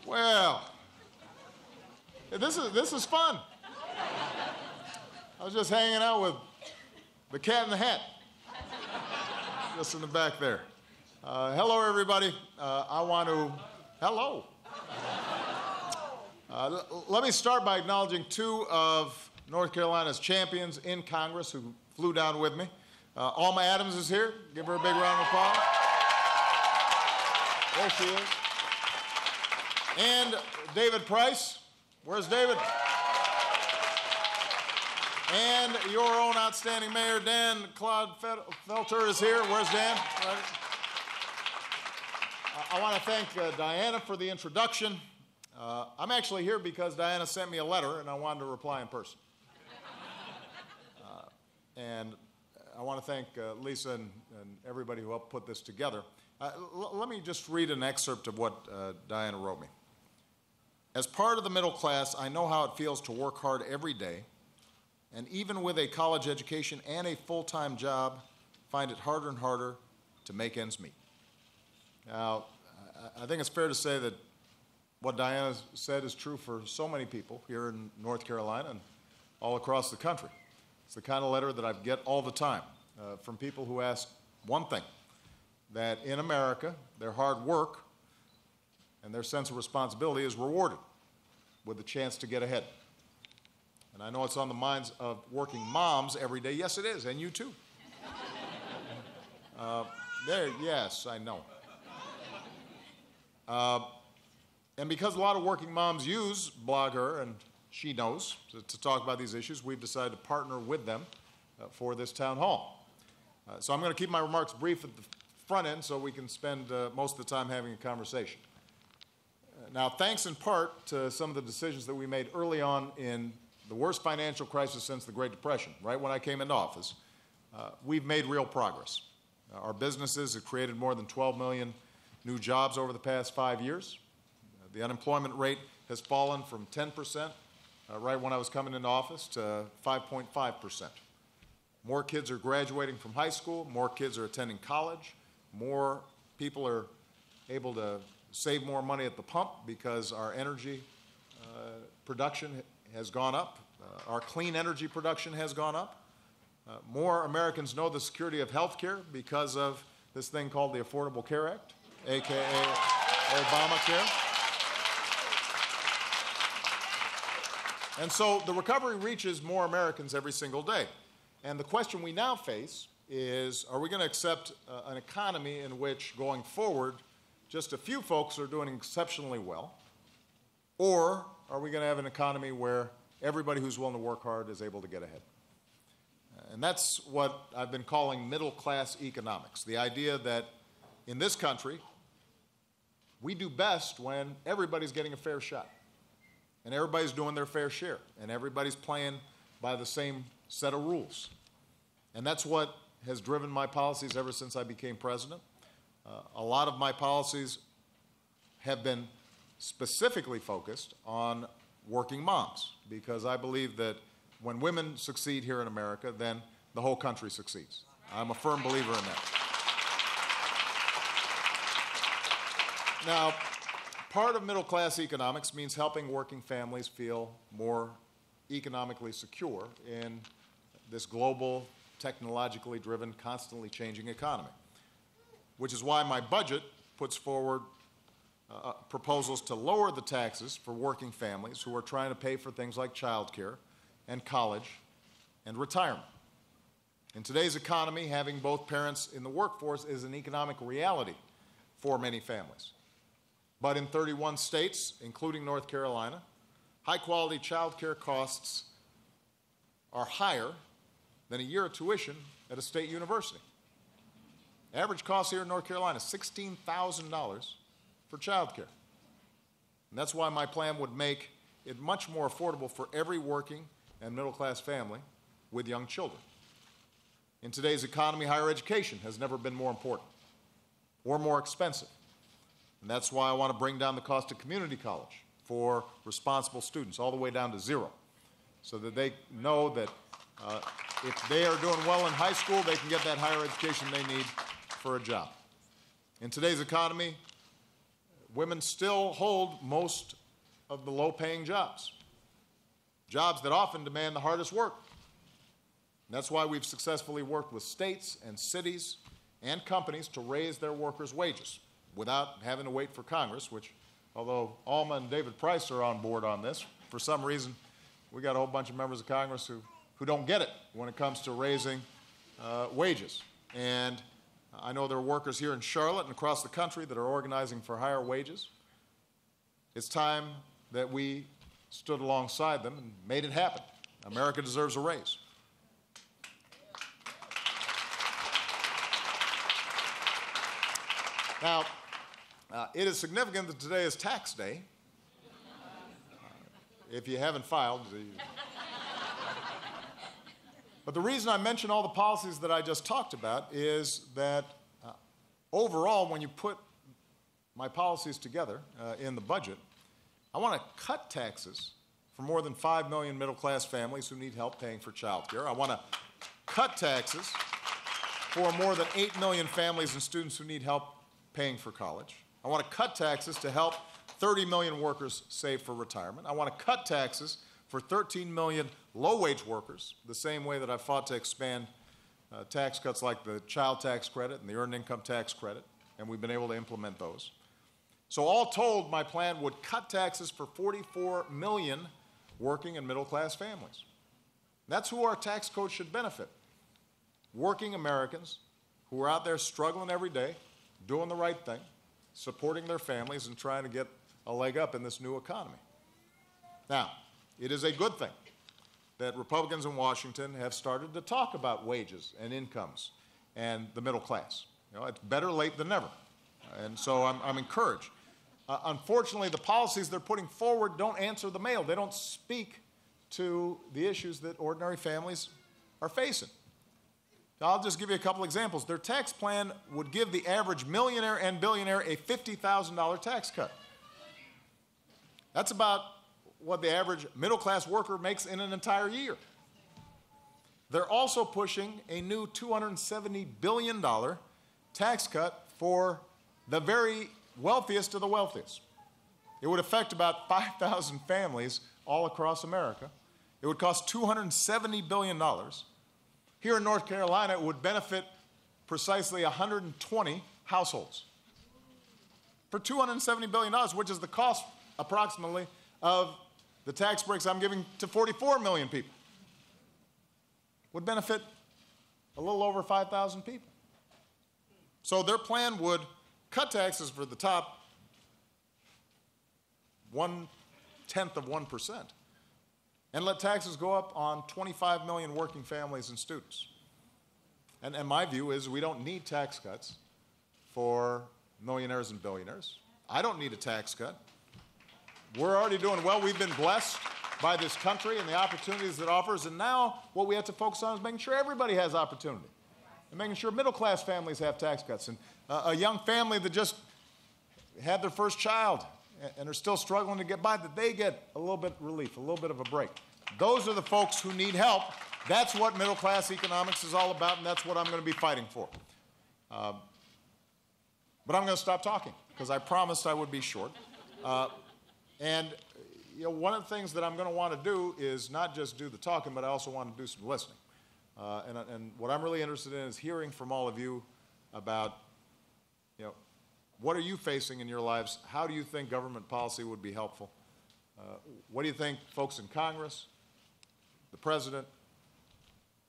Well, this is fun. I was just hanging out with the cat in the hat, just in the back there. Hello, everybody. Hello. Let me start by acknowledging two of North Carolina's champions in Congress who flew down with me. Alma Adams is here. Give her a big round of applause. There she is. And David Price. Where's David? And your own outstanding mayor, Dan Felter, is here. Where's Dan? Right. I want to thank Diana for the introduction. I'm actually here because Diana sent me a letter, and I wanted to reply in person. And I want to thank Lisa and everybody who helped put this together. Let me just read an excerpt of what Diana wrote me. As part of the middle class, I know how it feels to work hard every day, and even with a college education and a full-time job, find it harder and harder to make ends meet. Now, I think it's fair to say that what Diana said is true for so many people here in North Carolina and all across the country. It's the kind of letter that I get all the time from people who ask one thing, that in America, their hard work and their sense of responsibility is rewarded with a chance to get ahead. And I know it's on the minds of working moms every day. Yes, it is, and you too. Yes, I know. And because a lot of working moms use Blogger, and she knows, to talk about these issues, we've decided to partner with them for this town hall. So I'm going to keep my remarks brief at the front end so we can spend most of the time having a conversation. Now, thanks in part to some of the decisions that we made early on in the worst financial crisis since the Great Depression, right when I came into office, we've made real progress. Our businesses have created more than 12 million new jobs over the past 5 years. The unemployment rate has fallen from 10% right when I was coming into office to 5.5%. More kids are graduating from high school, more kids are attending college, more people are able to save more money at the pump because our energy production has gone up. Our clean energy production has gone up. More Americans know the security of health care because of this thing called the Affordable Care Act, a.k.a. Obamacare. And so the recovery reaches more Americans every single day. And the question we now face is, are we going to accept an economy in which, going forward, just a few folks are doing exceptionally well? Or are we going to have an economy where everybody who's willing to work hard is able to get ahead? And that's what I've been calling middle-class economics, the idea that in this country, we do best when everybody's getting a fair shot, and everybody's doing their fair share, and everybody's playing by the same set of rules. And that's what has driven my policies ever since I became president. A lot of my policies have been specifically focused on working moms, because I believe that when women succeed here in America, then the whole country succeeds. I'm a firm believer in that. Now, part of middle-class economics means helping working families feel more economically secure in this global, technologically driven, constantly changing economy, which is why my budget puts forward proposals to lower the taxes for working families who are trying to pay for things like childcare and college and retirement. In today's economy, having both parents in the workforce is an economic reality for many families. But in 31 states, including North Carolina, high-quality childcare costs are higher than a year of tuition at a state university. Average cost here in North Carolina is $16,000 for childcare. And that's why my plan would make it much more affordable for every working and middle-class family with young children. In today's economy, higher education has never been more important or more expensive. And that's why I want to bring down the cost of community college for responsible students all the way down to zero, so that they know that if they are doing well in high school, they can get that higher education they need for a job. In today's economy, women still hold most of the low-paying jobs, jobs that often demand the hardest work. And that's why we've successfully worked with states and cities and companies to raise their workers' wages without having to wait for Congress, which, although Alma and David Price are on board on this, for some reason, we got a whole bunch of members of Congress who don't get it when it comes to raising wages. And I know there are workers here in Charlotte and across the country that are organizing for higher wages. It's time that we stood alongside them and made it happen. America deserves a raise. Now, it is significant that today is tax day. If you haven't filed. But the reason I mention all the policies that I just talked about is that overall, when you put my policies together in the budget, I want to cut taxes for more than 5 million middle-class families who need help paying for childcare. I want to cut taxes for more than 8 million families and students who need help paying for college. I want to cut taxes to help 30 million workers save for retirement. I want to cut taxes for 13 million low-wage workers, the same way that I fought to expand tax cuts like the child tax credit and the earned income tax credit, and we've been able to implement those. So all told, my plan would cut taxes for 44 million working and middle-class families. That's who our tax code should benefit. Working Americans who are out there struggling every day, doing the right thing, supporting their families, and trying to get a leg up in this new economy. Now, it is a good thing that Republicans in Washington have started to talk about wages and incomes and the middle class. You know, it's better late than never. And so I'm encouraged. Unfortunately, the policies they're putting forward don't answer the mail. They don't speak to the issues that ordinary families are facing. I'll just give you a couple examples. Their tax plan would give the average millionaire and billionaire a $50,000 tax cut. That's about what the average middle-class worker makes in an entire year. They're also pushing a new $270 billion tax cut for the very wealthiest of the wealthiest. It would affect about 5,000 families all across America. It would cost $270 billion. Here in North Carolina, it would benefit precisely 120 households for $270 billion, which is the cost approximately of the tax breaks I'm giving to 44 million people. Would benefit a little over 5,000 people. So their plan would cut taxes for the top 1/10 of 1%. And let taxes go up on 25 million working families and students. And my view is we don't need tax cuts for millionaires and billionaires. I don't need a tax cut. We're already doing well. We've been blessed by this country and the opportunities it offers. And now what we have to focus on is making sure everybody has opportunity and making sure middle-class families have tax cuts. And a young family that just had their first child and are still struggling to get by, that they get a little bit of relief, a little bit of a break. Those are the folks who need help. That's what middle-class economics is all about, and that's what I'm going to be fighting for. But I'm going to stop talking, because I promised I would be short. And you know, one of the things that I'm going to want to do is not just do the talking, but I also want to do some listening. And what I'm really interested in is hearing from all of you about, you know, what are you facing in your lives? How do you think government policy would be helpful? What do you think folks in Congress, the president,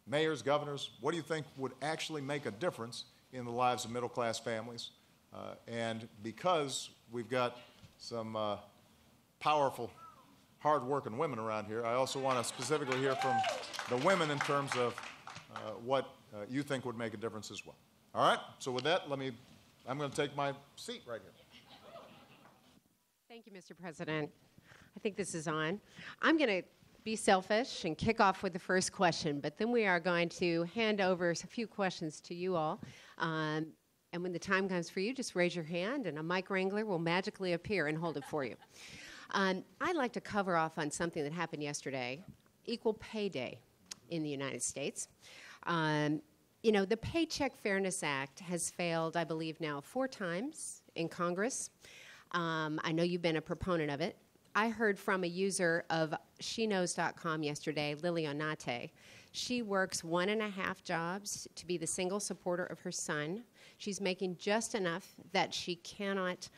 mayors, governors, what do you think would actually make a difference in the lives of middle-class families? And because we've got some powerful, hard-working women around here, I also want to specifically hear from the women in terms of what you think would make a difference as well. All right? So with that, I'm going to take my seat right here. Thank you, Mr. President. I think this is on. I'm going to be selfish and kick off with the first question, but then we are going to hand over a few questions to you all. And when the time comes for you, just raise your hand, and a mic wrangler will magically appear and hold it for you. I'd like to cover off on something that happened yesterday, Equal Pay Day in the United States. You know, the Paycheck Fairness Act has failed, I believe, now 4 times in Congress. I know you've been a proponent of it. I heard from a user of sheknows.com yesterday, Lilianate. She works 1.5 jobs to be the single supporter of her son. She's making just enough that she cannot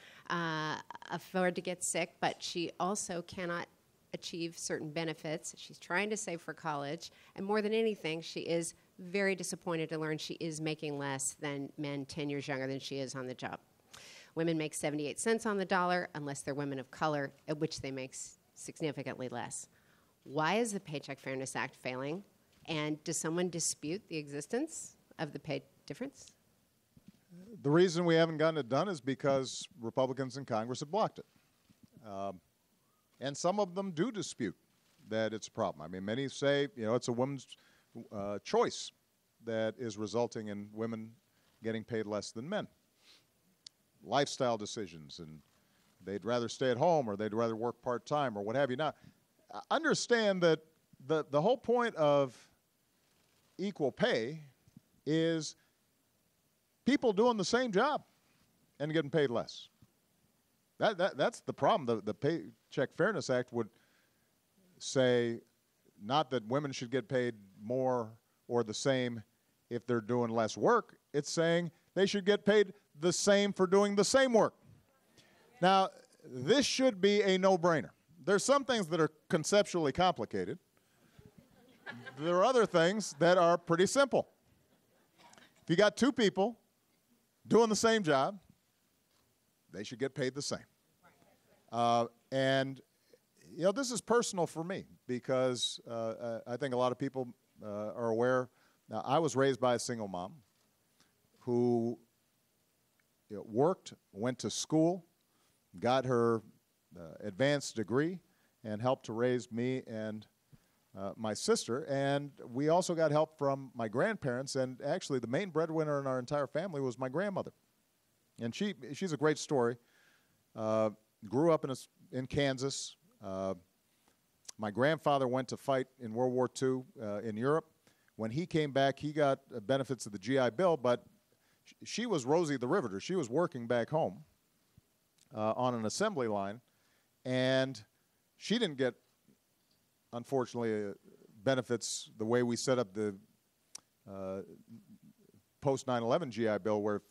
afford to get sick, but she also cannot achieve certain benefits. She's trying to save for college, and more than anything, she is very disappointed to learn she is making less than men 10 years younger than she is on the job. Women make 78 cents on the dollar unless they're women of color, at which they make significantly less. Why is the Paycheck Fairness Act failing? And does someone dispute the existence of the pay difference? The reason we haven't gotten it done is because Republicans in Congress have blocked it. And some of them do dispute that it's a problem. I mean, many say, it's a woman's choice that is resulting in women getting paid less than men. Lifestyle decisions, and they'd rather stay at home or they'd rather work part-time or what have you. Now, understand that the whole point of equal pay is people doing the same job and getting paid less. That's the problem. The Paycheck Fairness Act would say not that women should get paid more or the same if they're doing less work. It's saying they should get paid the same for doing the same work. Now, this should be a no-brainer. There's some things that are conceptually complicated. There are other things that are pretty simple. If you got two people doing the same job, they should get paid the same. And, this is personal for me because I think a lot of people are aware. Now, I was raised by a single mom who worked, went to school, got her advanced degree, and helped to raise me and my sister. And we also got help from my grandparents, and actually the main breadwinner in our entire family was my grandmother. And she's a great story. Grew up in Kansas. My grandfather went to fight in World War II in Europe. When he came back, he got benefits of the GI Bill, but she was Rosie the Riveter. She was working back home on an assembly line, and she didn't get, unfortunately, benefits the way we set up the post 9/11 GI Bill, where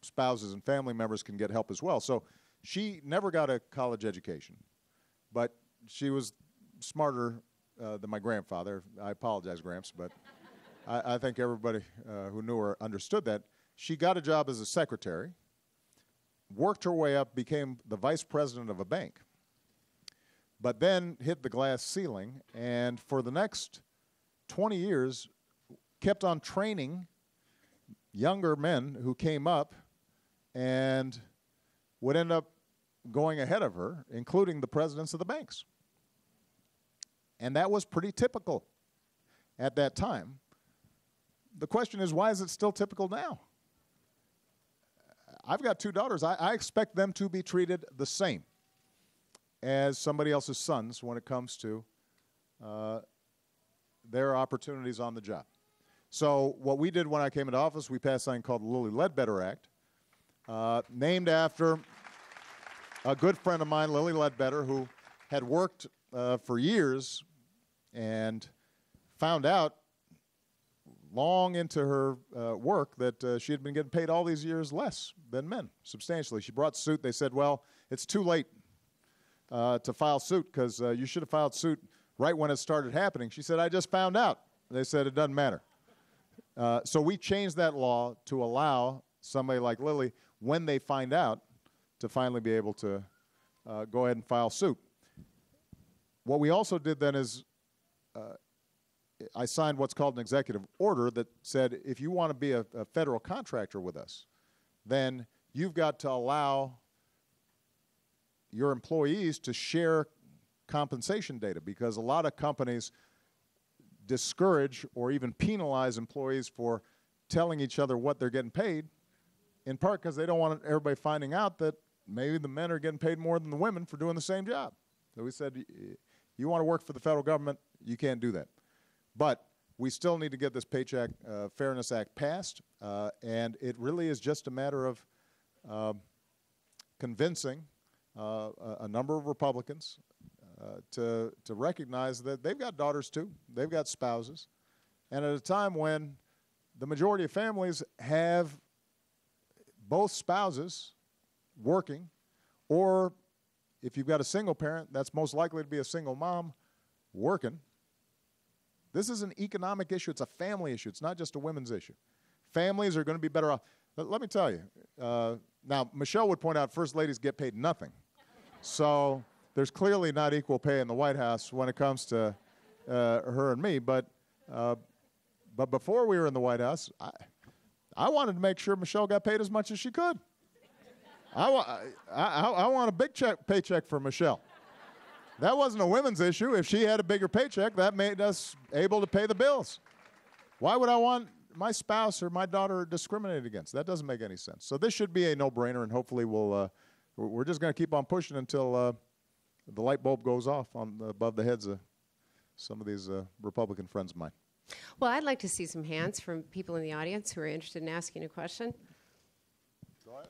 spouses and family members can get help as well. So she never got a college education, but she was smarter than my grandfather. I apologize, Gramps, but I think everybody who knew her understood that. She got a job as a secretary, worked her way up, became the vice president of a bank, but then hit the glass ceiling, and for the next 20 years kept on training younger men who came up and would end up going ahead of her, including the presidents of the banks. And that was pretty typical at that time. The question is, why is it still typical now? I've got two daughters. I expect them to be treated the same as somebody else's sons when it comes to their opportunities on the job. So what we did when I came into office, we passed something called the Lilly Ledbetter Act, named after a good friend of mine, Lilly Ledbetter, who had worked for years and found out long into her work that she had been getting paid all these years less than men, substantially. She brought suit. They said, well, it's too late to file suit because you should have filed suit right when it started happening. She said, I just found out. They said, it doesn't matter. So we changed that law to allow somebody like Lilly, when they find out, to finally be able to go ahead and file suit. What we also did then is I signed what's called an executive order that said if you want to be a federal contractor with us, then you've got to allow your employees to share compensation data, because a lot of companies discourage or even penalize employees for telling each other what they're getting paid, in part because they don't want everybody finding out that maybe the men are getting paid more than the women for doing the same job. So we said, you want to work for the federal government, you can't do that. But we still need to get this Paycheck Fairness Act passed, and it really is just a matter of convincing a number of Republicans to recognize that they've got daughters too, they've got spouses, and at a time when the majority of families have both spouses working, or if you've got a single parent, that's most likely to be a single mom working. This is an economic issue. It's a family issue. It's not just a women's issue. Families are going to be better off. Let me tell you. Now, Michelle would point out first ladies get paid nothing. So there's clearly not equal pay in the White House when it comes to her and me. But before we were in the White House, I wanted to make sure Michelle got paid as much as she could. I want a big paycheck for Michelle. That wasn't a women's issue. If she had a bigger paycheck, that made us able to pay the bills. Why would I want my spouse or my daughter discriminated against? That doesn't make any sense. So this should be a no-brainer, and hopefully we're just going to keep on pushing until the light bulb goes off above the heads of some of these Republican friends of mine. Well, I'd like to see some hands from people in the audience who are interested in asking a question. Go ahead.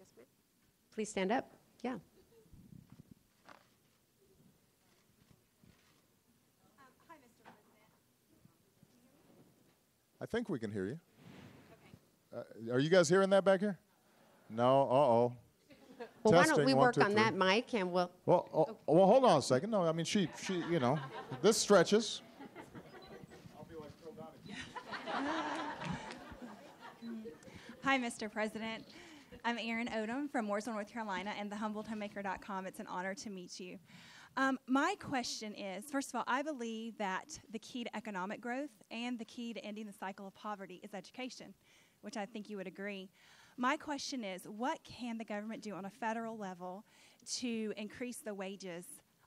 Yes, ma'am. Please stand up. Yeah. Hi, Mr. President. I think we can hear you. Okay. Are you guys hearing that back here? No? Uh-oh. Well, why don't Testing, we 1, work 2, on 3. that mic and we'll... Well, well, hold on a second. No, I mean, she, you know, this stretches. Hi, Mr. President. I'm Erin Odom from Mooresville, North Carolina, and thehumbledhomemaker.com. It's an honor to meet you. My question is, first of all, I believe that the key to economic growth and the key to ending the cycle of poverty is education, which I think you would agree. My question is, what can the government do on a federal level to increase the wages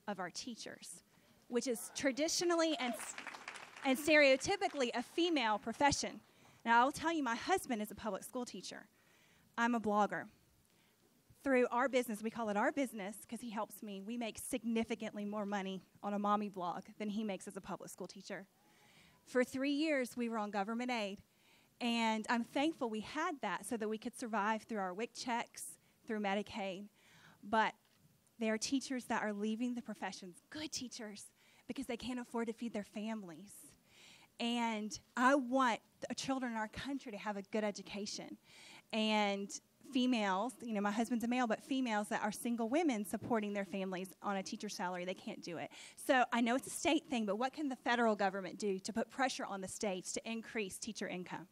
of our teachers, which is traditionally and stereotypically a female profession? Now, I'll tell you, my husband is a public school teacher. I'm a blogger. Through our business, we call it our business because he helps me, we make significantly more money on a mommy blog than he makes as a public school teacher. For 3 years, we were on government aid, and I'm thankful we had that so that we could survive through our WIC checks, through Medicaid. But there are teachers that are leaving the professions, good teachers, because they can't afford to feed their families. And I want the children in our country to have a good education. And females, you know, my husband's a male, but females that are single women supporting their families on a teacher's salary, they can't do it. So I know it's a state thing, but what can the federal government do to put pressure on the states to increase teacher income?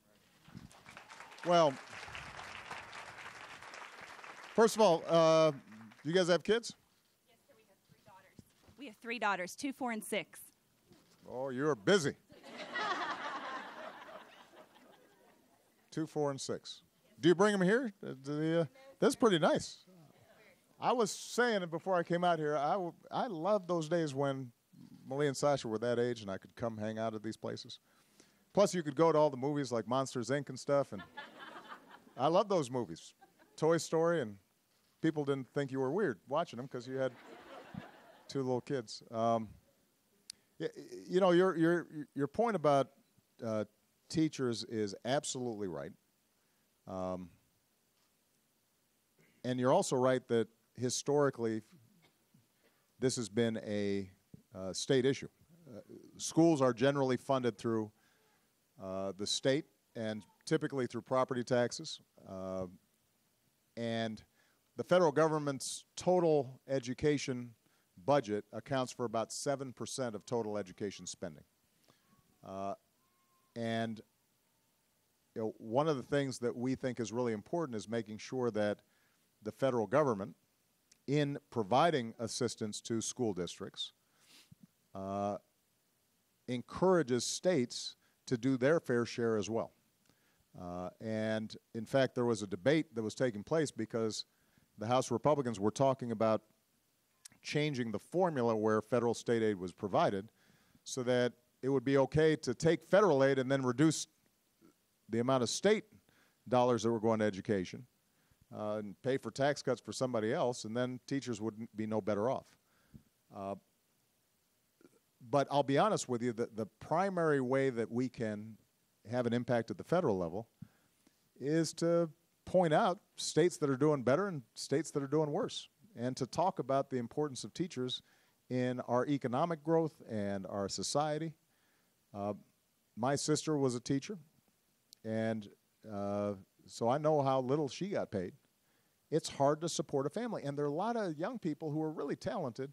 Well, first of all, do you guys have kids? Yes, sir, we have 3 daughters. We have 3 daughters, 2, 4, and 6. Oh, you're busy. 2, 4, and 6. Do you bring them here? That's pretty nice. I was saying it before I came out here, I love those days when Malia and Sasha were that age and I could come hang out at these places. Plus, you could go to all the movies like Monsters, Inc. and stuff, and I love those movies. Toy Story, and people didn't think you were weird watching them because you had 2 little kids. You know, your point about teachers is absolutely right. And you're also right that historically this has been a state issue. Schools are generally funded through the state and typically through property taxes. And the federal government's total education budget accounts for about 7% of total education spending. And you know, one of the things that we think is really important is making sure that the federal government, in providing assistance to school districts, encourages states to do their fair share as well. And in fact, there was a debate that was taking place because the House Republicans were talking about changing the formula where federal state aid was provided so that it would be okay to take federal aid and then reduce the amount of state dollars that were going to education and pay for tax cuts for somebody else, and then teachers would be no better off. But I'll be honest with you, the primary way that we can have an impact at the federal level is to point out states that are doing better and states that are doing worse, and to talk about the importance of teachers in our economic growth and our society. My sister was a teacher, and so I know how little she got paid. It's hard to support a family, and there are a lot of young people who are really talented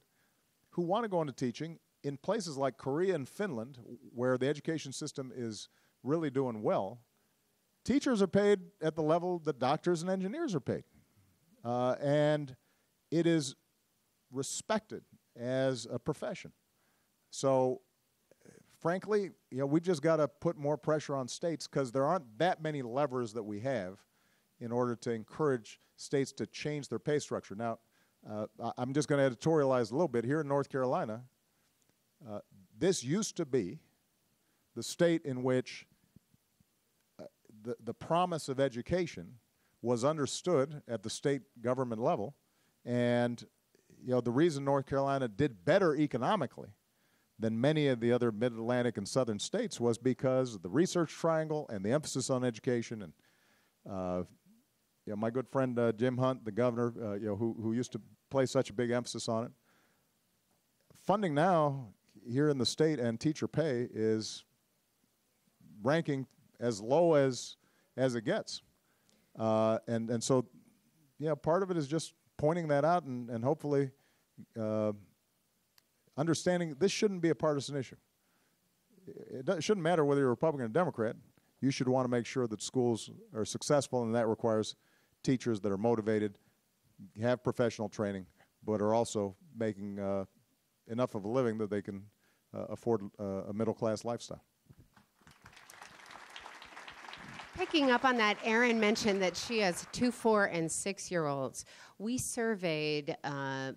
who want to go into teaching in places like Korea and Finland, where the education system is really doing well. Teachers are paid at the level that doctors and engineers are paid, and it is respected as a profession. So, frankly, we just got to put more pressure on states, because there aren't that many levers that we have in order to encourage states to change their pay structure. Now, I'm just going to editorialize a little bit. Here in North Carolina, this used to be the state in which the promise of education was understood at the state government level, and the reason North Carolina did better economically than many of the other mid-Atlantic and southern states was because of the research triangle and the emphasis on education. And my good friend Jim Hunt, the governor, who used to place such a big emphasis on it. Funding now here in the state and teacher pay is ranking as low as it gets. And so, part of it is just pointing that out and hopefully understanding this shouldn't be a partisan issue. It shouldn't matter whether you're a Republican or Democrat. You should want to make sure that schools are successful, and that requires teachers that are motivated, have professional training, but are also making enough of a living that they can afford a middle-class lifestyle. Picking up on that, Erin mentioned that she has 2, 4, and 6-year-olds. We surveyed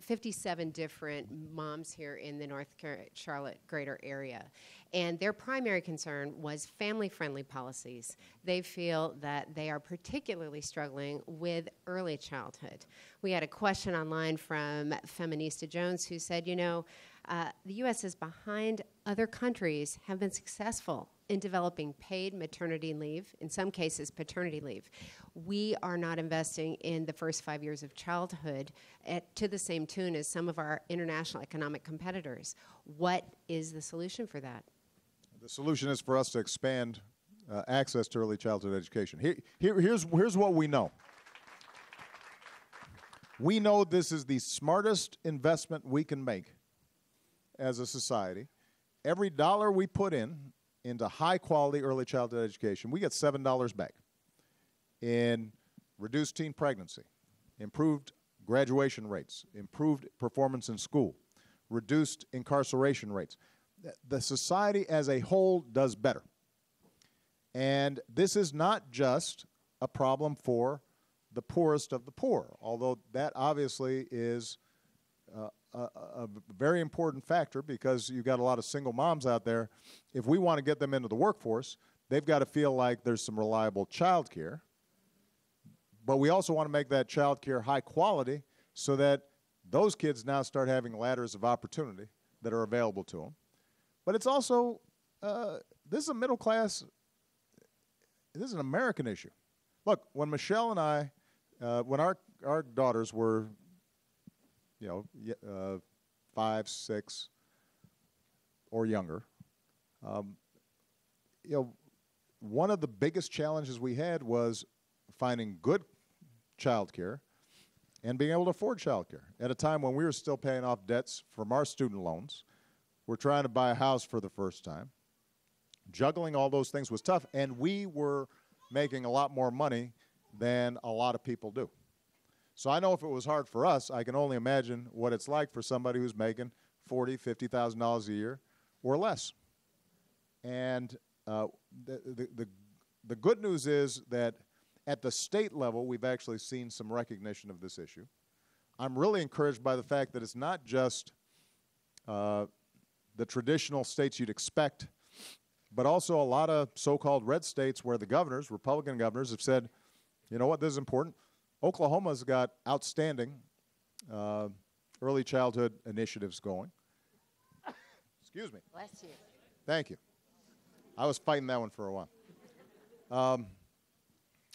57 different moms here in the Charlotte greater area, and their primary concern was family-friendly policies. They feel that they are particularly struggling with early childhood. We had a question online from Feminista Jones who said, the U.S. is behind other countries have been successful in developing paid maternity leave, in some cases paternity leave. We are not investing in the first 5 years of childhood to the same tune as some of our international economic competitors. What is the solution for that? The solution is for us to expand access to early childhood education. Here's what we know. We know this is the smartest investment we can make as a society. Every dollar we put into high-quality early childhood education, we get $7 back in reduced teen pregnancy, improved graduation rates, improved performance in school, reduced incarceration rates. The society as a whole does better. And this is not just a problem for the poorest of the poor, although that obviously is a very important factor, because you've got a lot of single moms out there. If we want to get them into the workforce, they've got to feel like there's some reliable child care. But we also want to make that child care high quality so that those kids now start having ladders of opportunity that are available to them. But it's also, this is a middle class, this is an American issue. Look, when Michelle and I, when our daughters were 5, 6, or younger, one of the biggest challenges we had was finding good child care and being able to afford child care at a time when we were still paying off debts from our student loans. We're trying to buy a house for the first time. Juggling all those things was tough, and we were making a lot more money than a lot of people do. So I know if it was hard for us, I can only imagine what it's like for somebody who's making $40,000, $50,000 a year or less. And the good news is that at the state level, we've actually seen some recognition of this issue. I'm really encouraged by the fact that it's not just the traditional states you'd expect, but also a lot of so-called red states where the governors, Republican governors, have said, you know what, this is important. Oklahoma's got outstanding early childhood initiatives going. Excuse me. Bless you. Thank you. I was fighting that one for a while.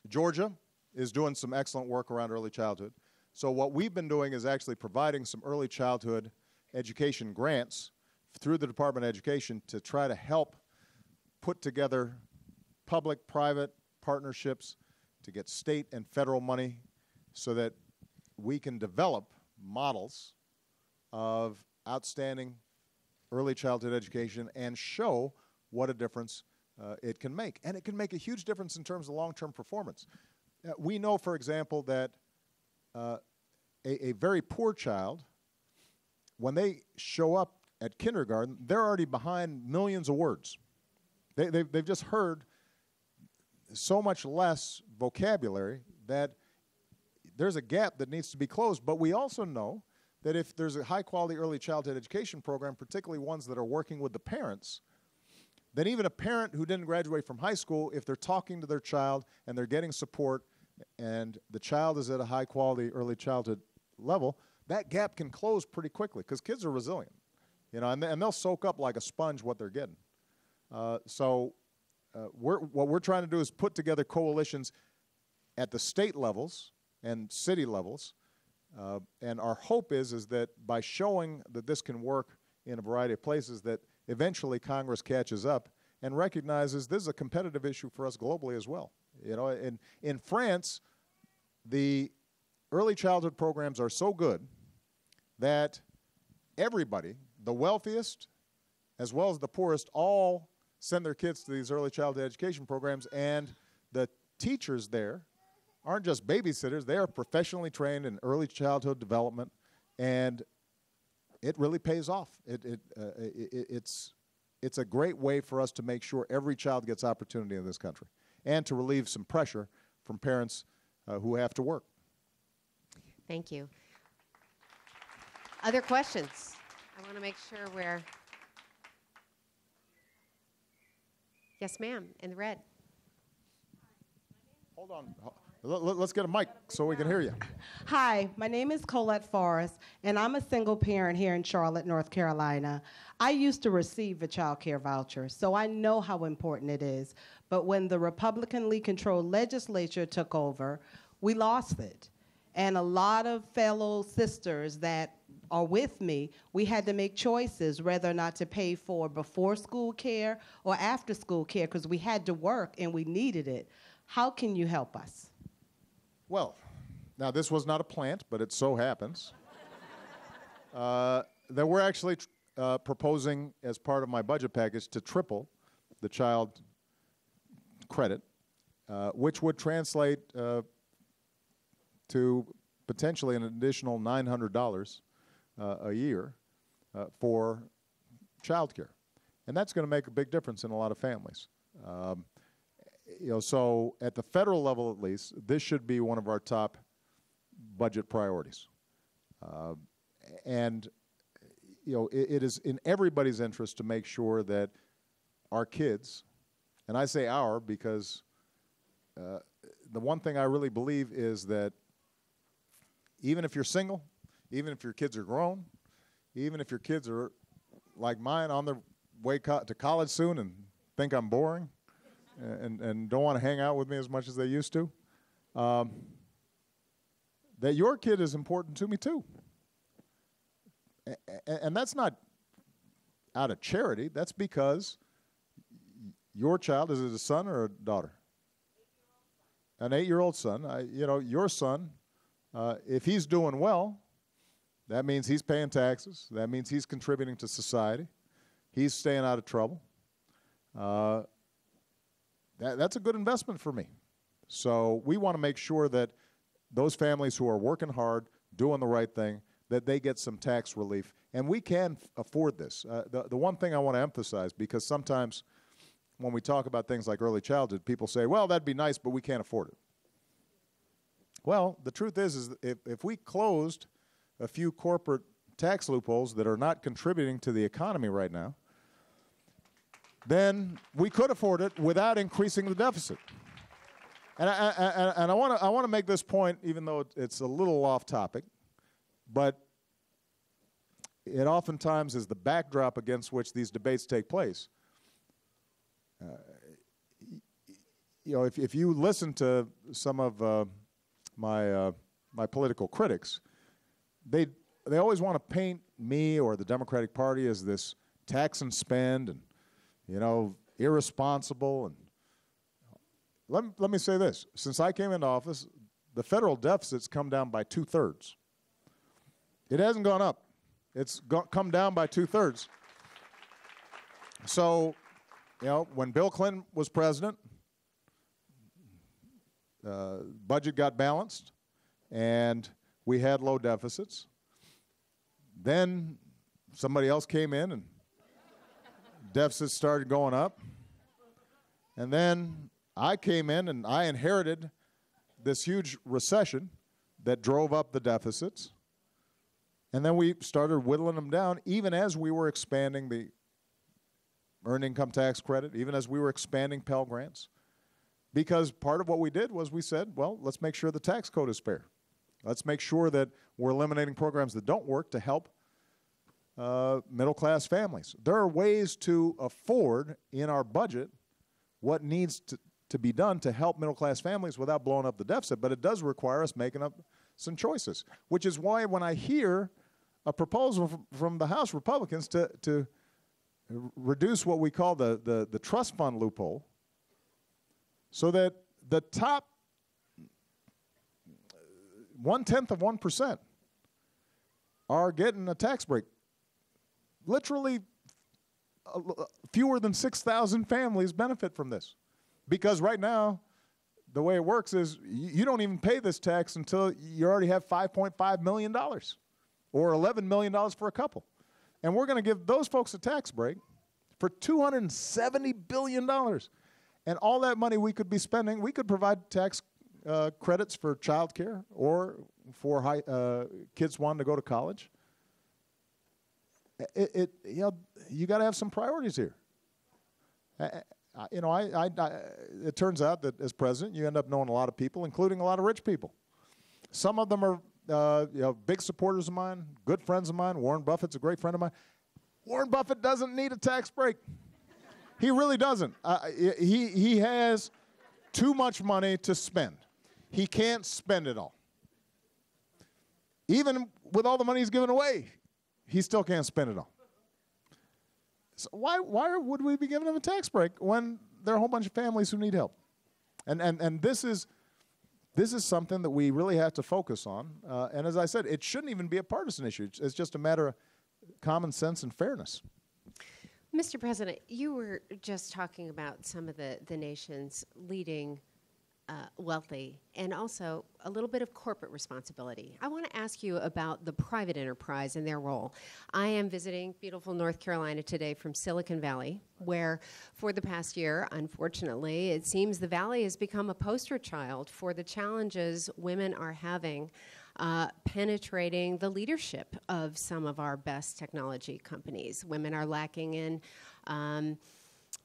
Georgia is doing some excellent work around early childhood. So what we've been doing is actually providing some early childhood education grants through the Department of Education to try to help put together public-private partnerships to get state and federal money so that we can develop models of outstanding early childhood education and show what a difference it can make. And it can make a huge difference in terms of long-term performance. We know, for example, that a very poor child, when they show up at kindergarten, they're already behind millions of words. They've just heard so much less vocabulary that there's a gap that needs to be closed. But we also know that if there's a high-quality early childhood education program, particularly ones that are working with the parents, then even a parent who didn't graduate from high school, if they're talking to their child and they're getting support and the child is at a high-quality early childhood level, that gap can close pretty quickly because kids are resilient, you know, and they'll soak up like a sponge what they're getting. What we're trying to do is put together coalitions at the state levels and city levels, and our hope is that by showing that this can work in a variety of places, that eventually Congress catches up and recognizes this is a competitive issue for us globally as well. You know, in France, the early childhood programs are so good that everybody, the wealthiest as well as the poorest, all send their kids to these early childhood education programs, and the teachers there aren't just babysitters, they are professionally trained in early childhood development, and it really pays off. It's a great way for us to make sure every child gets opportunity in this country and to relieve some pressure from parents who have to work. Thank you. Other questions? I want to make sure we're... Yes, ma'am, in the red. Hold on. Let's get a mic so we can hear you. Hi, my name is Colette Forrest, and I'm a single parent here in Charlotte, North Carolina. I used to receive a child care voucher, so I know how important it is. But when the Republicanly controlled legislature took over, we lost it. And a lot of fellow sisters that are with me, we had to make choices whether or not to pay for before school care or after school care because we had to work and we needed it. How can you help us? Well, now this was not a plant, but it so happens that we're actually proposing as part of my budget package to triple the child credit, which would translate to potentially an additional $900 a year for childcare. And that's going to make a big difference in a lot of families. You know, so at the federal level at least, this should be one of our top budget priorities. And you know, it is in everybody's interest to make sure that our kids, and I say our because the one thing I really believe is that even if you're single, even if your kids are grown, even if your kids are like mine on their way to college soon and think I'm boring and don't want to hang out with me as much as they used to, that your kid is important to me too. And that's not out of charity. That's because your child, is it a son or a daughter? An 8-year-old son. You know, your son, if he's doing well, that means he's paying taxes. That means he's contributing to society. He's staying out of trouble. That's a good investment for me. So we want to make sure that those families who are working hard, doing the right thing, that they get some tax relief. And we can afford this. The one thing I want to emphasize, because sometimes when we talk about things like early childhood, people say, well, that'd be nice, but we can't afford it. Well, the truth is if we closed a few corporate tax loopholes that are not contributing to the economy right now, then we could afford it without increasing the deficit. And I want to make this point, even though it's a little off topic, but it oftentimes is the backdrop against which these debates take place. You know, if you listen to some of my political critics, they always want to paint me or the Democratic Party as this tax and spend and, you know, irresponsible. And let me say this. Since I came into office, the federal deficit's come down by 2/3. It hasn't gone up. It's come down by 2/3. So, you know, when Bill Clinton was president, budget got balanced, and we had low deficits. Then somebody else came in, and deficits started going up. And then I came in, and I inherited this huge recession that drove up the deficits. And then we started whittling them down, even as we were expanding the earned income tax credit, even as we were expanding Pell Grants. Because part of what we did was we said, well, let's make sure the tax code is fair. Let's make sure that we're eliminating programs that don't work to help middle-class families. There are ways to afford in our budget what needs to be done to help middle-class families without blowing up the deficit, but it does require us making up some choices, which is why when I hear a proposal from the House Republicans to reduce what we call the trust fund loophole so that the top 0.1% are getting a tax break. Literally, fewer than 6,000 families benefit from this. Because right now, the way it works is you don't even pay this tax until you already have $5.5 million or $11 million for a couple. And we're going to give those folks a tax break for $270 billion. And all that money we could be spending, we could provide tax credits for childcare or for kids wanting to go to college. You got to have some priorities here. It turns out that as president, you end up knowing a lot of people, including a lot of rich people. Some of them are big supporters of mine, good friends of mine. Warren Buffett's a great friend of mine. Warren Buffett doesn't need a tax break. He really doesn't. He has too much money to spend. He can't spend it all. Even with all the money he's given away, he still can't spend it all. So why would we be giving him a tax break when there are a whole bunch of families who need help? And this is something that we really have to focus on. And as I said, it shouldn't even be a partisan issue. It's just a matter of common sense and fairness. Mr. President, you were just talking about some of the nation's leading wealthy and also a little bit of corporate responsibility. I want to ask you about the private enterprise and their role. I am visiting beautiful North Carolina today from Silicon Valley, where for the past year, unfortunately, it seems the Valley has become a poster child for the challenges women are having penetrating the leadership of some of our best technology companies. Women are lacking in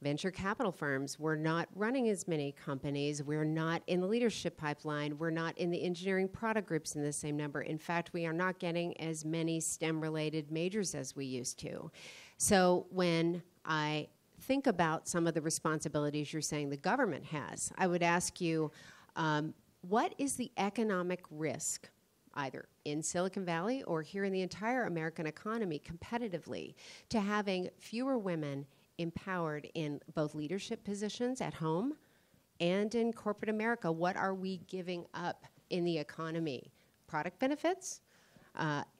venture capital firms. We're not running as many companies. We're not in the leadership pipeline. We're not in the engineering product groups in the same number. In fact, we are not getting as many STEM-related majors as we used to. So when I think about some of the responsibilities you're saying the government has, I would ask you, what is the economic risk, either in Silicon Valley or here in the entire American economy competitively, to having fewer women empowered in both leadership positions at home and in corporate America? What are we giving up in the economy? Product benefits?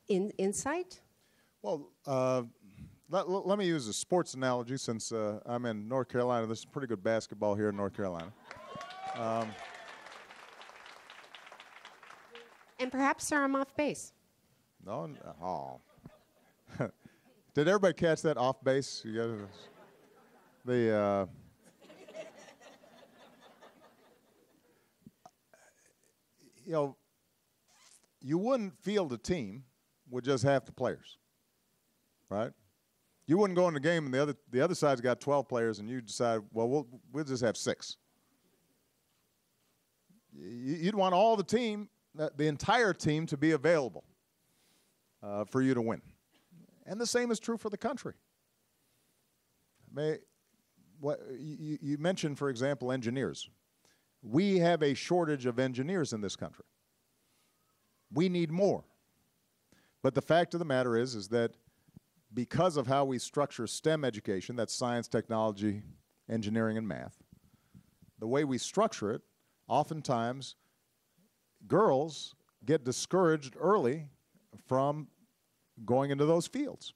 Insight? Well, let me use a sports analogy since I'm in North Carolina. There's pretty good basketball here in North Carolina. And perhaps, sir, I'm off base. No, oh. Did everybody catch that off base? You guys, you wouldn't field a team with just half the players, right? You wouldn't go in the game and the other side's got 12 players and you decide, well, we'll just have 6. You'd want all the team, the entire team, to be available for you to win. And the same is true for the country. You mentioned, for example, engineers. We have a shortage of engineers in this country. We need more. But the fact of the matter is that because of how we structure STEM education, that's science, technology, engineering, and math, the way we structure it, oftentimes girls get discouraged early from going into those fields.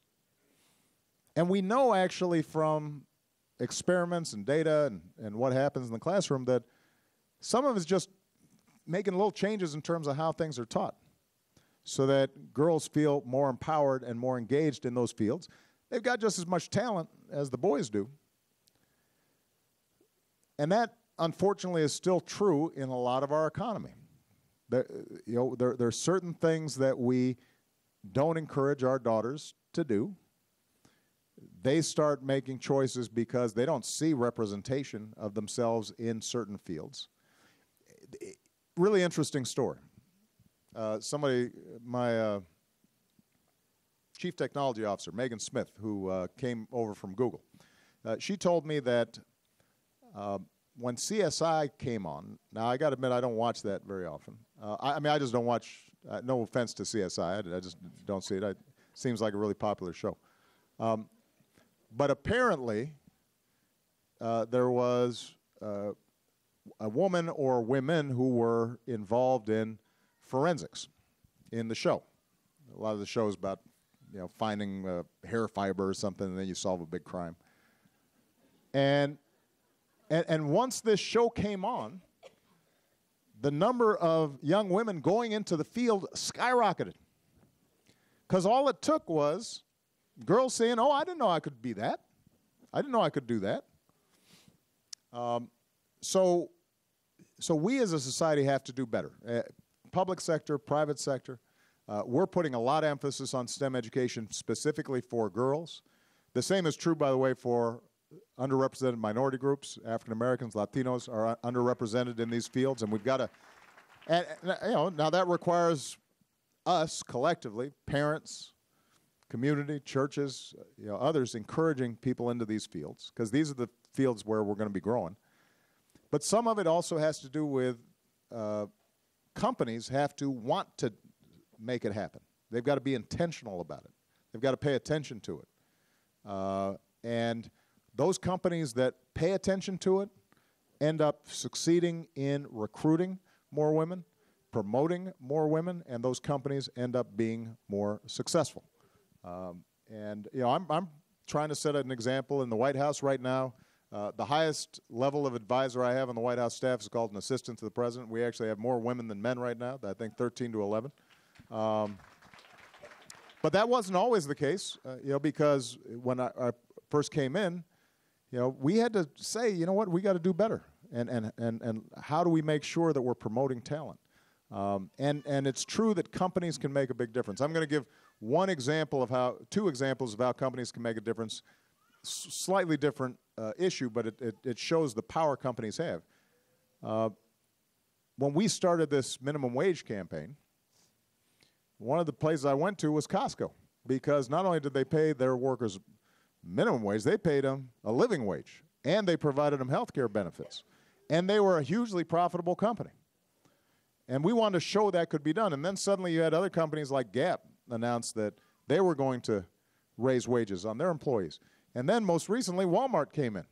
And we know actually from experiments and data and what happens in the classroom that some of it's just making little changes in terms of how things are taught so that girls feel more empowered and more engaged in those fields. They've got just as much talent as the boys do. And that, unfortunately, is still true in a lot of our economy. There are certain things that we don't encourage our daughters to do. They start making choices because they don't see representation of themselves in certain fields. Really interesting story. My chief technology officer, Megan Smith, who came over from Google, she told me that when CSI came on, now I got to admit I don't watch that very often. I just don't watch, no offense to CSI, I just don't see it. It seems like a really popular show. But apparently there was a woman or women who were involved in forensics in the show. A lot of the show is about finding hair fiber or something, and then you solve a big crime. And once this show came on, the number of young women going into the field skyrocketed. Because all it took was girls saying, oh, I didn't know I could be that. I didn't know I could do that. So we as a society have to do better. Public sector, private sector, we're putting a lot of emphasis on STEM education specifically for girls. The same is true, by the way, for underrepresented minority groups. African Americans, Latinos are underrepresented in these fields, and we've got to, now that requires us collectively, parents, community, churches, others encouraging people into these fields, because these are the fields where we're going to be growing. But some of it also has to do with companies have to want to make it happen. They've got to be intentional about it. They've got to pay attention to it. And those companies that pay attention to it end up succeeding in recruiting more women, promoting more women, and those companies end up being more successful. I'm trying to set an example in the White House right now. The highest level of advisor I have on the White House staff is called an assistant to the president. We actually have more women than men right now, I think 13 to 11. But that wasn't always the case, because when I first came in, we had to say, what, we got to do better. And how do we make sure that we're promoting talent? And it's true that companies can make a big difference. I'm going to give two examples of how companies can make a difference. Slightly different issue, but it shows the power companies have. When we started this minimum wage campaign, one of the places I went to was Costco, because not only did they pay their workers minimum wage, they paid them a living wage, and they provided them health care benefits. And they were a hugely profitable company. And we wanted to show that could be done. And then suddenly you had other companies like Gap announce that they were going to raise wages on their employees. And then most recently, Walmart came in.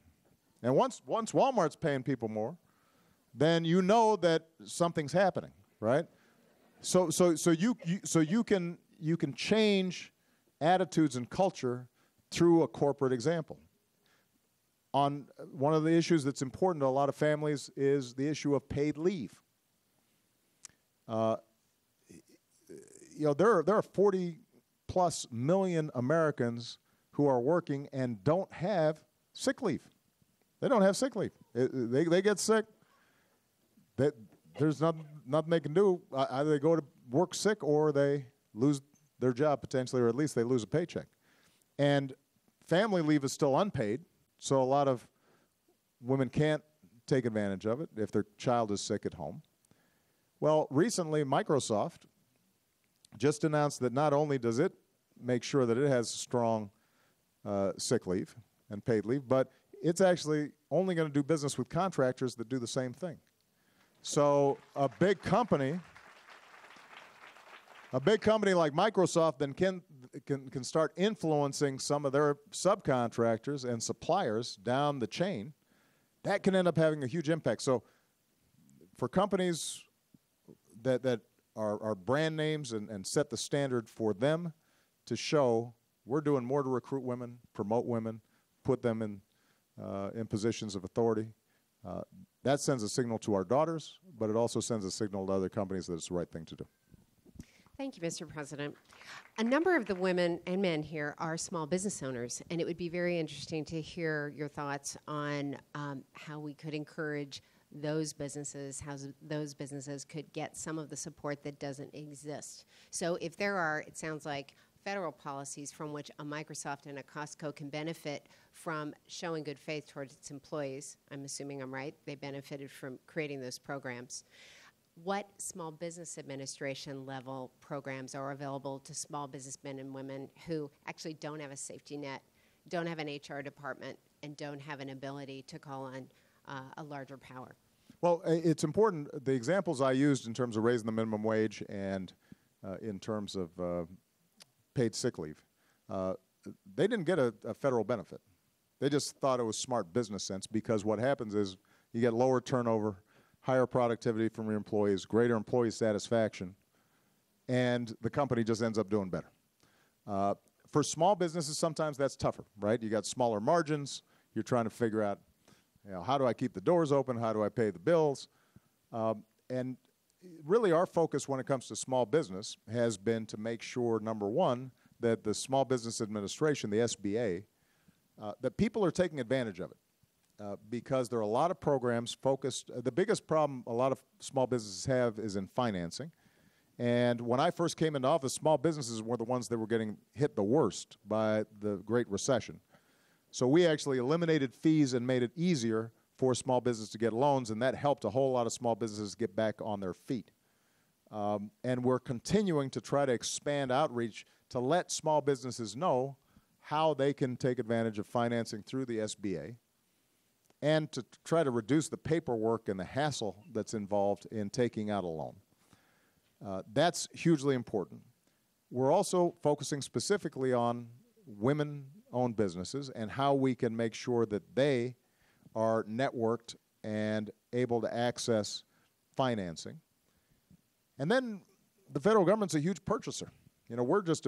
And once Walmart's paying people more, then you know that something's happening, right? So you can change attitudes and culture through a corporate example. On one of the issues that's important to a lot of families is the issue of paid leave. There are 40+ million Americans who are working and don't have sick leave. They don't have sick leave. They get sick. There's nothing they can do. Either they go to work sick or they lose their job potentially, or at least they lose a paycheck. And family leave is still unpaid, so a lot of women can't take advantage of it if their child is sick at home. Well, recently Microsoft just announced that not only does it make sure that it has strong sick leave and paid leave, but it's actually only going to do business with contractors that do the same thing. So a big company A big company like Microsoft then can start influencing some of their subcontractors and suppliers down the chain. That can end up having a huge impact. So for companies that are brand names and set the standard for them to show we're doing more to recruit women, promote women, put them in positions of authority, that sends a signal to our daughters, but it also sends a signal to other companies that it's the right thing to do. Thank you, Mr. President. A number of the women and men here are small business owners, and it would be very interesting to hear your thoughts on how we could encourage those businesses, how those businesses could get some of the support that doesn't exist. So if there are, it sounds like, federal policies from which a Microsoft and a Costco can benefit from showing good faith towards its employees, I'm assuming I'm right, they benefited from creating those programs. What Small Business Administration level programs are available to small businessmen and women who actually don't have a safety net, don't have an HR department, and don't have an ability to call on a larger power? Well, it's important. The examples I used in terms of raising the minimum wage and in terms of paid sick leave, they didn't get a federal benefit. They just thought it was smart business sense, because what happens is you get lower turnover, higher productivity from your employees, greater employee satisfaction, and the company just ends up doing better. For small businesses, sometimes that's tougher, right? You got smaller margins. You're trying to figure out, how do I keep the doors open? How do I pay the bills? And really our focus when it comes to small business has been to make sure, number one, that the Small Business Administration, the SBA, that people are taking advantage of it. Because there are a lot of programs focused. The biggest problem a lot of small businesses have is in financing. And when I first came into office, small businesses were the ones that were getting hit the worst by the Great Recession. So we actually eliminated fees and made it easier for small business to get loans, and that helped a whole lot of small businesses get back on their feet. And we're continuing to try to expand outreach to let small businesses know how they can take advantage of financing through the SBA, and to try to reduce the paperwork and the hassle that's involved in taking out a loan. That's hugely important. We're also focusing specifically on women-owned businesses and how we can make sure that they are networked and able to access financing. And then the federal government's a huge purchaser. We're just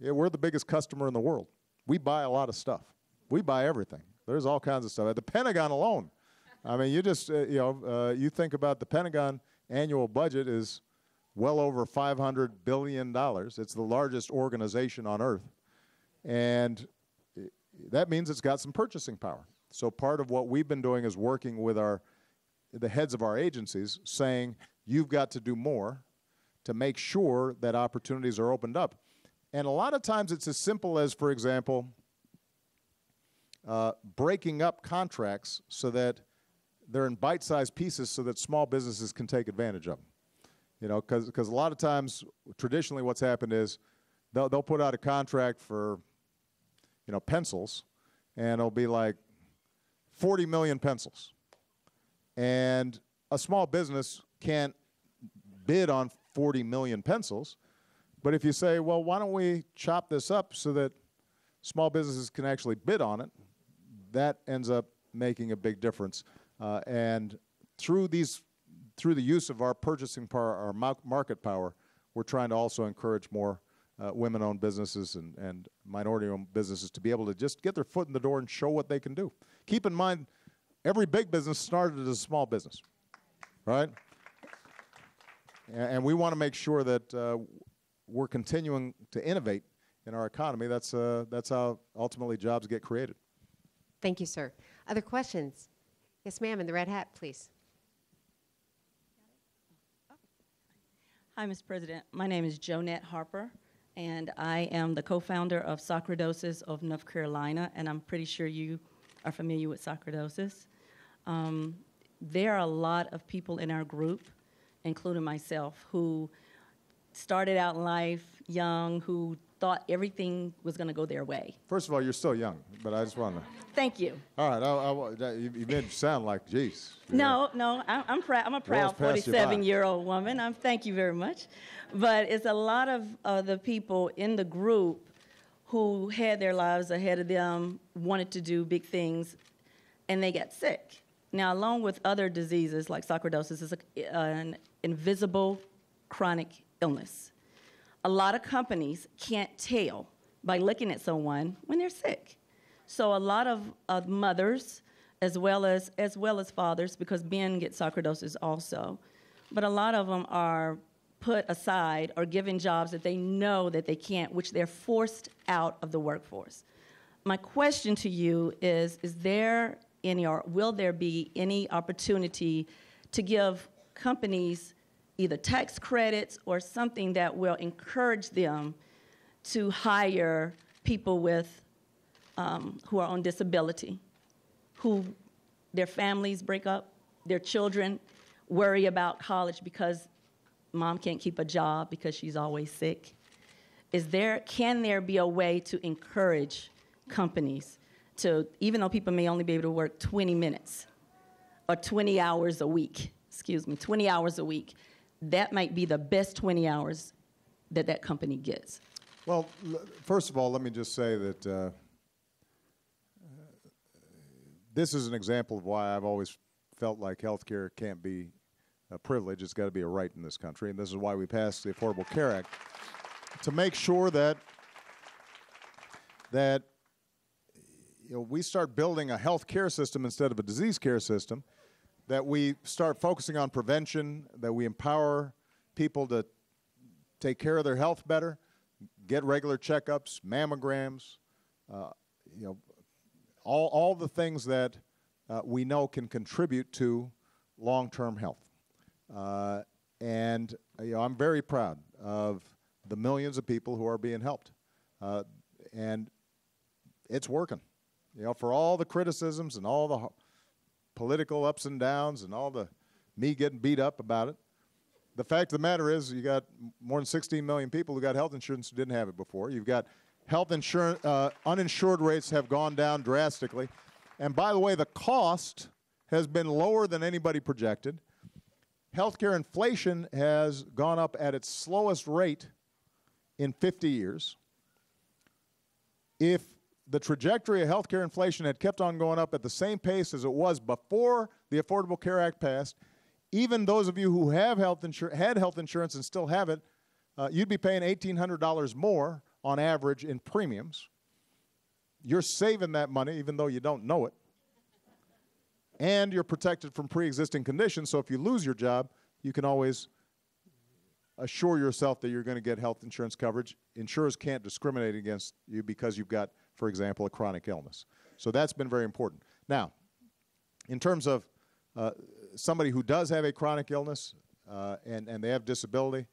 we're the biggest customer in the world. We buy a lot of stuff. We buy everything. There's all kinds of stuff. At the Pentagon alone, I mean, you think about the Pentagon annual budget is well over $500 billion. It's the largest organization on earth. And that means it's got some purchasing power. So part of what we've been doing is working with the heads of our agencies, saying, you've got to do more to make sure that opportunities are opened up. And a lot of times it's as simple as, for example, breaking up contracts so that they're in bite-sized pieces so that small businesses can take advantage of them. Because a lot of times, traditionally what's happened is they'll put out a contract for, pencils, and it'll be like 40 million pencils. And a small business can't bid on 40 million pencils, but if you say, well, why don't we chop this up so that small businesses can actually bid on it, that ends up making a big difference. And through the use of our purchasing power, our market power, we're trying to also encourage more women-owned businesses and minority-owned businesses to be able to just get their foot in the door and show what they can do. Keep in mind, every big business started as a small business, right? And we want to make sure that we're continuing to innovate in our economy. That's how ultimately jobs get created. Thank you, sir. Other questions? Yes, ma'am, in the red hat, please. Hi, Mr. President. My name is Jonette Harper, and I am the co-founder of Sarcoidosis of North Carolina, and I'm pretty sure you are familiar with sarcoidosis. There are a lot of people in our group, including myself, who started out in life young, who thought everything was going to go their way. First of all, you're still young, but I just want to. Thank you. All right, you made it sound like, geez. No, I'm proud. I'm a proud World's passed you by. 47-year-old woman. Thank you very much. But it's a lot of the people in the group who had their lives ahead of them, wanted to do big things, and they got sick. Now, along with other diseases like sarcoidosis, is an invisible chronic illness. A lot of companies can't tell by looking at someone when they're sick. So a lot of mothers, as well as fathers, because men get sarcoidosis also, but a lot of them are put aside or given jobs that they know that they can't, which they're forced out of the workforce. My question to you is there any, or will there be any opportunity to give companies either tax credits or something that will encourage them to hire people with who are on disability, who their families break up, their children worry about college because mom can't keep a job because she's always sick? Can there be a way to encourage companies to, even though people may only be able to work 20 minutes or 20 hours a week, 20 hours a week, that might be the best 20 hours that company gets? Well, first of all, let me just say that this is an example of why I've always felt like healthcare can't be a privilege. It's got to be a right in this country, and this is why we passed the Affordable Care Act, to make sure that we start building a health care system instead of a disease care system, that we start focusing on prevention, that we empower people to take care of their health better, get regular checkups, mammograms, all the things that we know can contribute to long-term health. And I'm very proud of the millions of people who are being helped. And it's working. For all the criticisms and all the political ups and downs and all the me getting beat up about it, the fact of the matter is you got more than 16 million people who got health insurance who didn't have it before. You've got health insurance, uninsured rates have gone down drastically. And by the way, the cost has been lower than anybody projected. Healthcare inflation has gone up at its slowest rate in 50 years. If the trajectory of healthcare inflation had kept on going up at the same pace as it was before the Affordable Care Act passed, even those of you who have had health insurance and still have it, you'd be paying $1,800 more on average in premiums. You're saving that money even though you don't know it. And you're protected from pre-existing conditions, so if you lose your job, you can always assure yourself that you're going to get health insurance coverage. Insurers can't discriminate against you because you've got, for example, a chronic illness. So that's been very important. Now, in terms of somebody who does have a chronic illness and they have disability,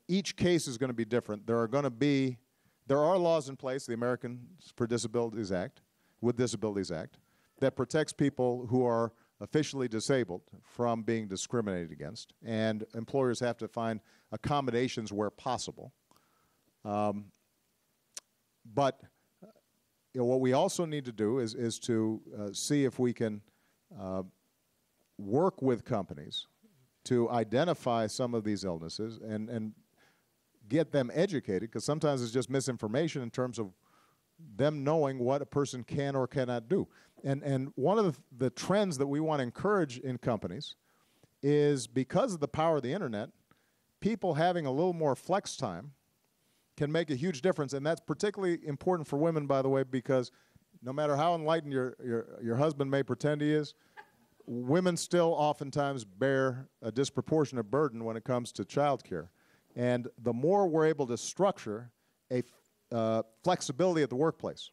each case is going to be different. There are laws in place, the Americans with Disabilities Act, that protects people who are officially disabled from being discriminated against, and employers have to find accommodations where possible. But what we also need to do is to see if we can work with companies to identify some of these illnesses and get them educated, because sometimes it's just misinformation in terms of them knowing what a person can or cannot do. And one of the trends that we want to encourage in companies is, because of the power of the internet, people having a little more flex time can make a huge difference. And that's particularly important for women, by the way, because no matter how enlightened your husband may pretend he is, women still oftentimes bear a disproportionate burden when it comes to childcare. And the more we're able to structure a flexibility at the workplace,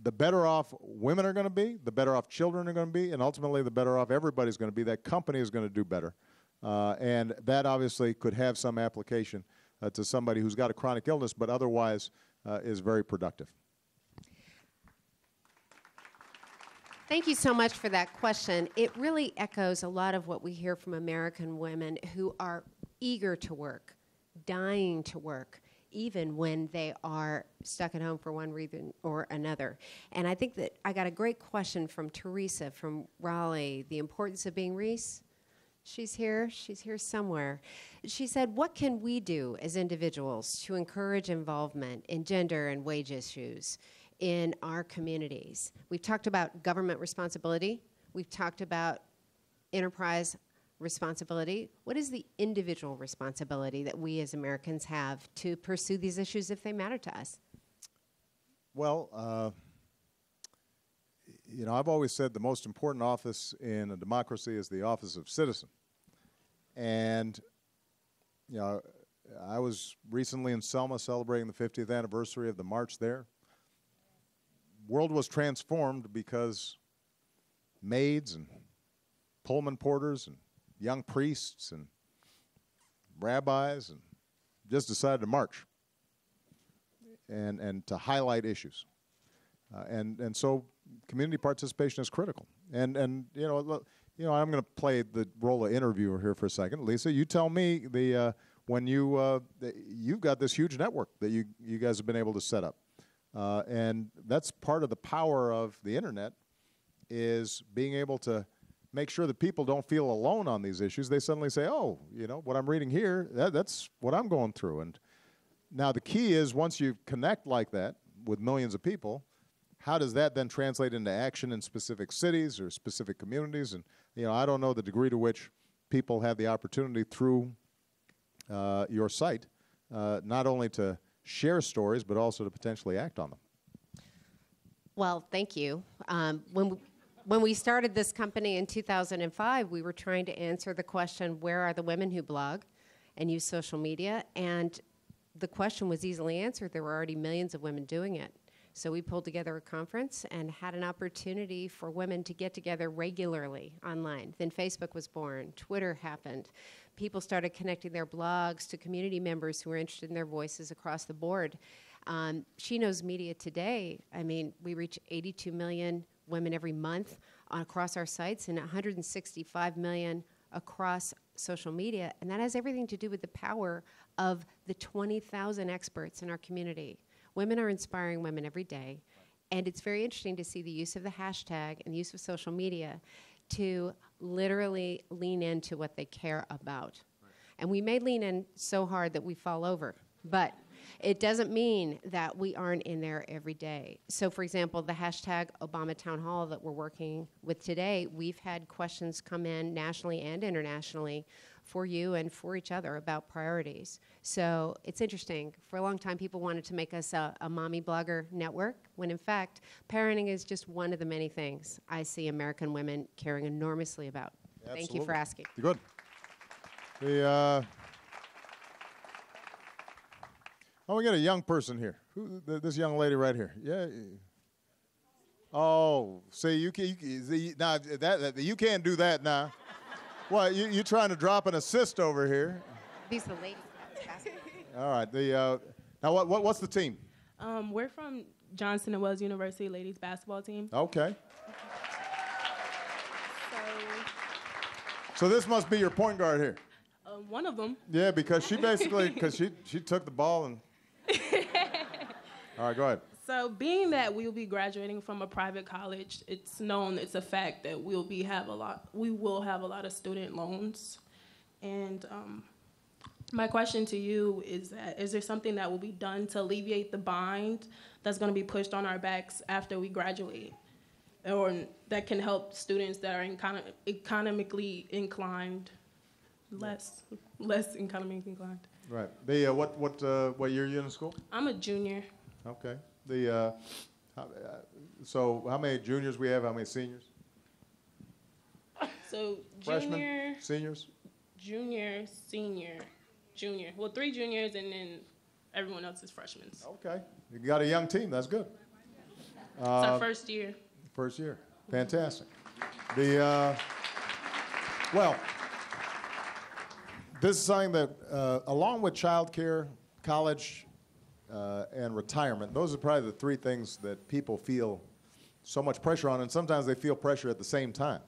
the better off women are going to be, the better off children are going to be, and ultimately the better off everybody's going to be. That company is going to do better. And that obviously could have some application to somebody who's got a chronic illness but otherwise is very productive. Thank you so much for that question. It really echoes a lot of what we hear from American women who are eager to work, dying to work, even when they are stuck at home for one reason or another. And I think that I got a great question from Teresa from Raleigh, the importance of being Reese. She's here somewhere. She said, what can we do as individuals to encourage involvement in gender and wage issues in our communities? We've talked about government responsibility. We've talked about enterprise responsibility. What is the individual responsibility that we as Americans have to pursue these issues if they matter to us? Well, I've always said the most important office in a democracy is the office of citizen. And, I was recently in Selma celebrating the 50th anniversary of the march there. World was transformed because maids and Pullman porters and young priests and rabbis and just decided to march and to highlight issues. And so community participation is critical. And I'm going to play the role of interviewer here for a second. Lisa, you tell me when you've got this huge network that you guys have been able to set up. And that's part of the power of the internet, is being able to make sure that people don't feel alone on these issues. They suddenly say, oh, what I'm reading here, that's what I'm going through. And now the key is, once you connect like that with millions of people, how does that then translate into action in specific cities or specific communities? And, I don't know the degree to which people have the opportunity through your site, not only to share stories, but also to potentially act on them. Well, thank you. When we started this company in 2005, we were trying to answer the question, where are the women who blog and use social media? And the question was easily answered. There were already millions of women doing it. So we pulled together a conference and had an opportunity for women to get together regularly online. Then Facebook was born. Twitter happened. People started connecting their blogs to community members who were interested in their voices across the board. She Knows Media today, we reach 82 million women every month across our sites and 165 million across social media. And that has everything to do with the power of the 20,000 experts in our community. Women are inspiring women every day. And it's very interesting to see the use of the hashtag and the use of social media to literally lean into what they care about. Right. And we may lean in so hard that we fall over, but it doesn't mean that we aren't in there every day. So, for example, the hashtag Obama Town Hall that we're working with today, we've had questions come in nationally and internationally for you and for each other about priorities. So it's interesting. For a long time, people wanted to make us a mommy blogger network, when in fact, parenting is just one of the many things I see American women caring enormously about. Absolutely. Thank you for asking. Good. We got a young person here. This young lady right here. Yeah. Oh, see, you can't do that now. Well, you're trying to drop an assist over here. These are the ladies. All right. Now, what's the team? We're from Johnson & Wales University ladies basketball team. Okay. So this must be your point guard here. One of them. Yeah, because she took the ball and. All right, go ahead. So being that we'll be graduating from a private college, it's a fact that we will have a lot of student loans. And my question to you is there something that will be done to alleviate the bind that's going to be pushed on our backs after we graduate, or that can help students that are economically inclined, less economically inclined? Right. What year are you in school? I'm a junior. Okay. So how many juniors we have? How many seniors? So Freshmen, junior, seniors, junior, senior, junior. Well, 3 juniors and then everyone else is freshmen. Okay. You got a young team. That's good. It's our first year. First year. Fantastic. This is something that, along with childcare, college, and retirement, those are probably the 3 things that people feel so much pressure on, and sometimes they feel pressure at the same time.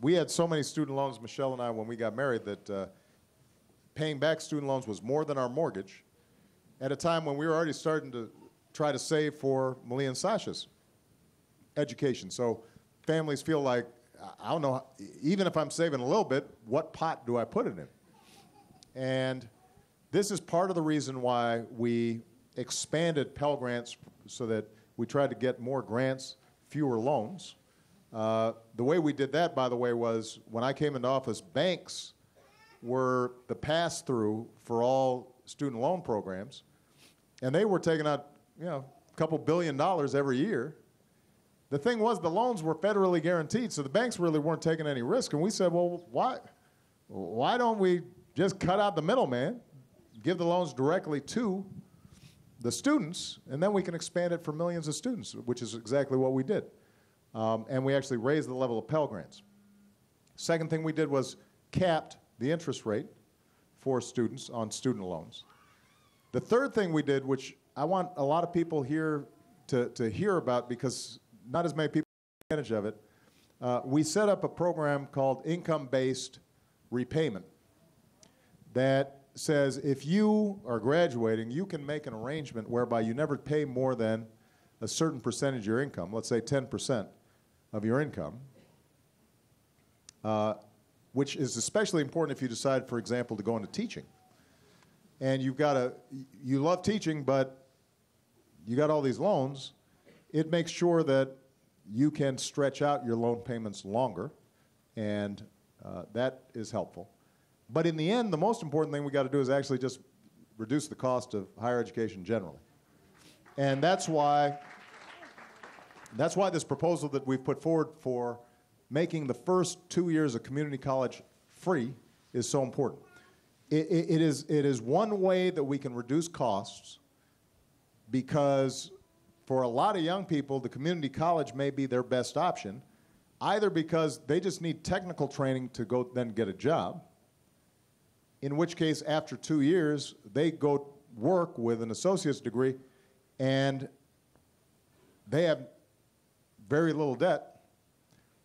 We had so many student loans, Michelle and I, when we got married, that paying back student loans was more than our mortgage at a time when we were already starting to try to save for Malia and Sasha's education. So families feel like, I don't know, even if I'm saving a little bit, what pot do I put it in? And this is part of the reason why we expanded Pell Grants so that we tried to get more grants, fewer loans. The way we did that, by the way, was when I came into office, banks were the pass-through for all student loan programs, and they were taking out, a couple $2 billion every year. The thing was, the loans were federally guaranteed, so the banks really weren't taking any risk. And we said, well, why don't we just cut out the middleman, give the loans directly to the students, and then we can expand it for millions of students, which is exactly what we did. And we actually raised the level of Pell Grants. Second thing we did was capped the interest rate for students on student loans. The third thing we did, which I want a lot of people here to hear about because not as many people take advantage of it, we set up a program called income-based repayment that says if you are graduating, you can make an arrangement whereby you never pay more than a certain percentage of your income, let's say 10% of your income, which is especially important if you decide, for example, to go into teaching. And you love teaching, but you got all these loans. It makes sure that you can stretch out your loan payments longer, and that is helpful. But in the end, the most important thing we got to do is actually just reduce the cost of higher education generally. And that's why this proposal that we've put forward for making the first 2 years of community college free is so important. It is one way that we can reduce costs, because for a lot of young people, the community college may be their best option, either because they just need technical training to go then get a job, in which case after 2 years, they go work with an associate's degree and they have very little debt.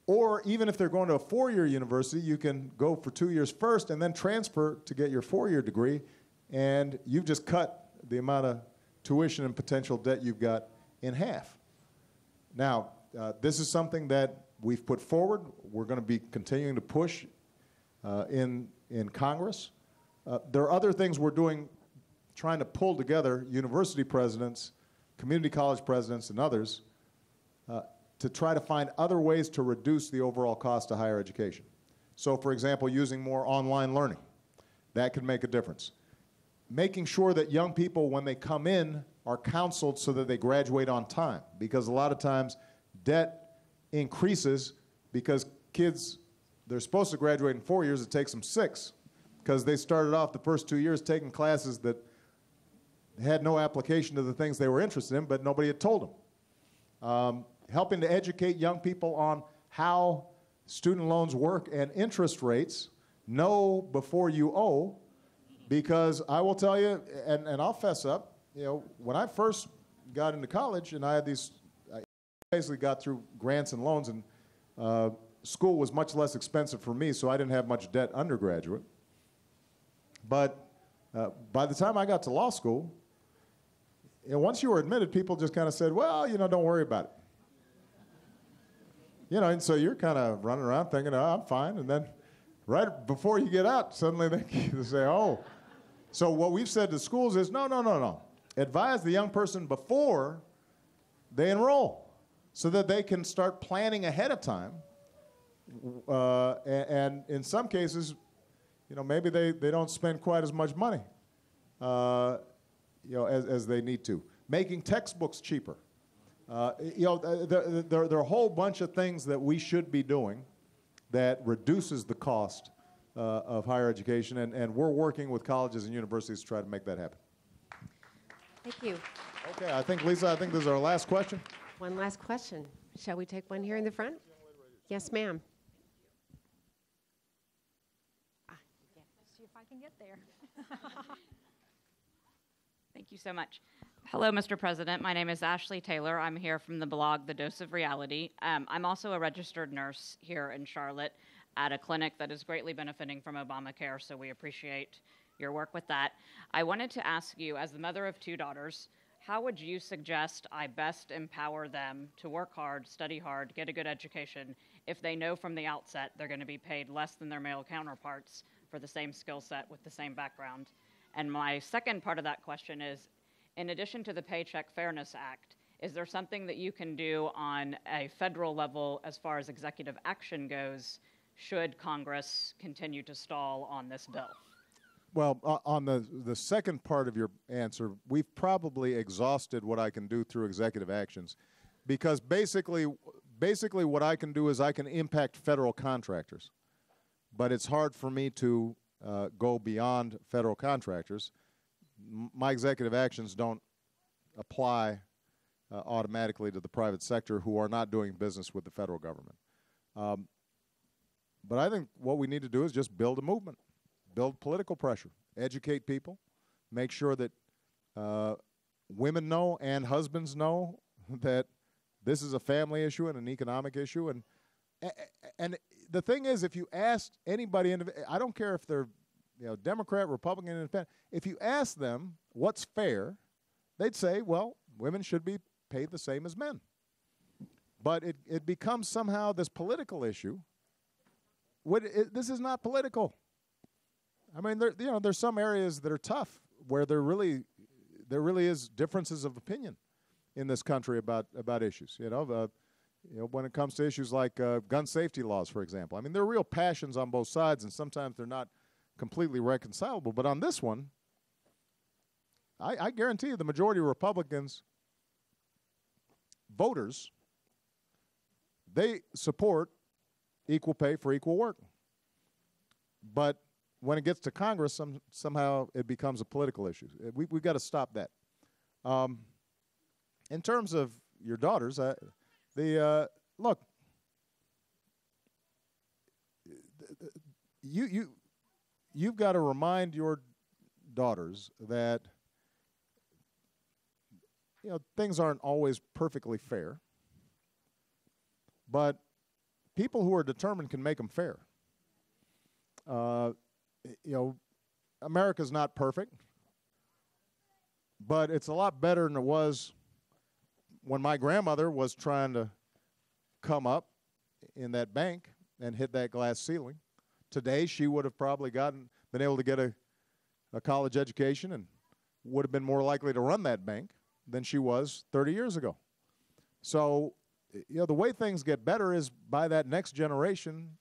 Or even if they're going to a 4-year university, you can go for 2 years first and then transfer to get your 4-year degree, and you've just cut the amount of tuition and potential debt you've got in half. Now, this is something that we've put forward. We're going to be continuing to push in Congress. There are other things we're doing, trying to pull together university presidents, community college presidents, and others to try to find other ways to reduce the overall cost of higher education. So, for example, using more online learning. That can make a difference. Making sure that young people, when they come in, are counseled so that they graduate on time, because a lot of times debt increases because kids, they're supposed to graduate in 4 years, it takes them 6, because they started off the first 2 years taking classes that had no application to the things they were interested in, but nobody had told them. Helping to educate young people on how student loans work and interest rates. Know before you owe, because I will tell you, and I'll fess up, when I first got into college and I basically got through grants and loans, and school was much less expensive for me, so I didn't have much debt undergraduate. But by the time I got to law school, once you were admitted, people just kind of said, well, don't worry about it. And so you're kind of running around thinking, oh, I'm fine. And then right before you get out, suddenly they say, oh. So what we've said to schools is, no. Advise the young person before they enroll so that they can start planning ahead of time. And in some cases, maybe they don't spend quite as much money, as they need to. Making textbooks cheaper. There are a whole bunch of things that we should be doing that reduces the cost of higher education, and we're working with colleges and universities to try to make that happen. Thank you. Okay, Lisa, I think this is our last question. One last question. Shall we take one here in the front? Yes, ma'am. See if I can get there. Thank you so much. Hello, Mr. President. My name is Ashley Taylor. I'm here from the blog, The Dose of Reality. I'm also a registered nurse here in Charlotte at a clinic that is greatly benefiting from Obamacare, so we appreciate your work with that. I wanted to ask you, as the mother of 2 daughters, how would you suggest I best empower them to work hard, study hard, get a good education, if they know from the outset they're going to be paid less than their male counterparts for the same skill set with the same background? And my second part of that question is, in addition to the Paycheck Fairness Act, is there something that you can do on a federal level as far as executive action goes, should Congress continue to stall on this bill? Well, on the second part of your answer, we've probably exhausted what I can do through executive actions, because basically what I can do is I can impact federal contractors, but it's hard for me to go beyond federal contractors. My executive actions don't apply automatically to the private sector who are not doing business with the federal government. But I think what we need to do is just build a movement. Build political pressure, educate people, make sure that women know and husbands know that this is a family issue and an economic issue. And the thing is, if you ask anybody, I don't care if they're Democrat, Republican, Independent, if you ask them what's fair, they'd say, well, women should be paid the same as men. But it becomes somehow this political issue. This is not political. I mean, there's some areas that are tough where there really is differences of opinion in this country about issues. When it comes to issues like gun safety laws, for example. I mean, there are real passions on both sides, and sometimes they're not completely reconcilable. But on this one, I guarantee you the majority of Republicans, voters, they support equal pay for equal work. But when it gets to Congress, somehow it becomes a political issue. We've got to stop that. In terms of your daughters, look, you've got to remind your daughters that things aren't always perfectly fair, but people who are determined can make them fair. America's not perfect, but it's a lot better than it was when my grandmother was trying to come up in that bank and hit that glass ceiling. Today, she would have probably been able to get a college education and would have been more likely to run that bank than she was 30 years ago. So, the way things get better is by that next generation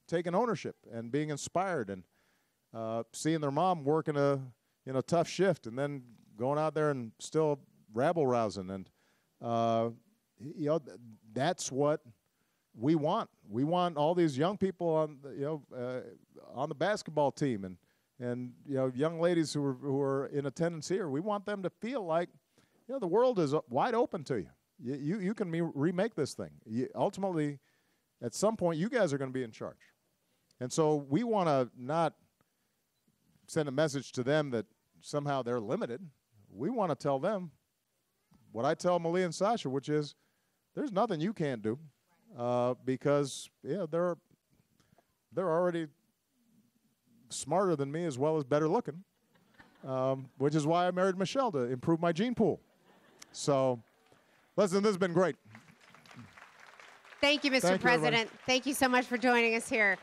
taking ownership and being inspired and seeing their mom working a tough shift and then going out there and still rabble-rousing. And that's what we want. We want all these young people on the basketball team and young ladies who are in attendance here. We want them to feel like the world is wide open to you. You can remake this thing. Ultimately, at some point, you guys are going to be in charge. And so we want to not send a message to them that somehow they're limited. We want to tell them what I tell Malia and Sasha, which is there's nothing you can't do because they're already smarter than me as well as better looking, which is why I married Michelle, to improve my gene pool. So, listen, this has been great. Thank you, Mr. President. Thank you so much for joining us here.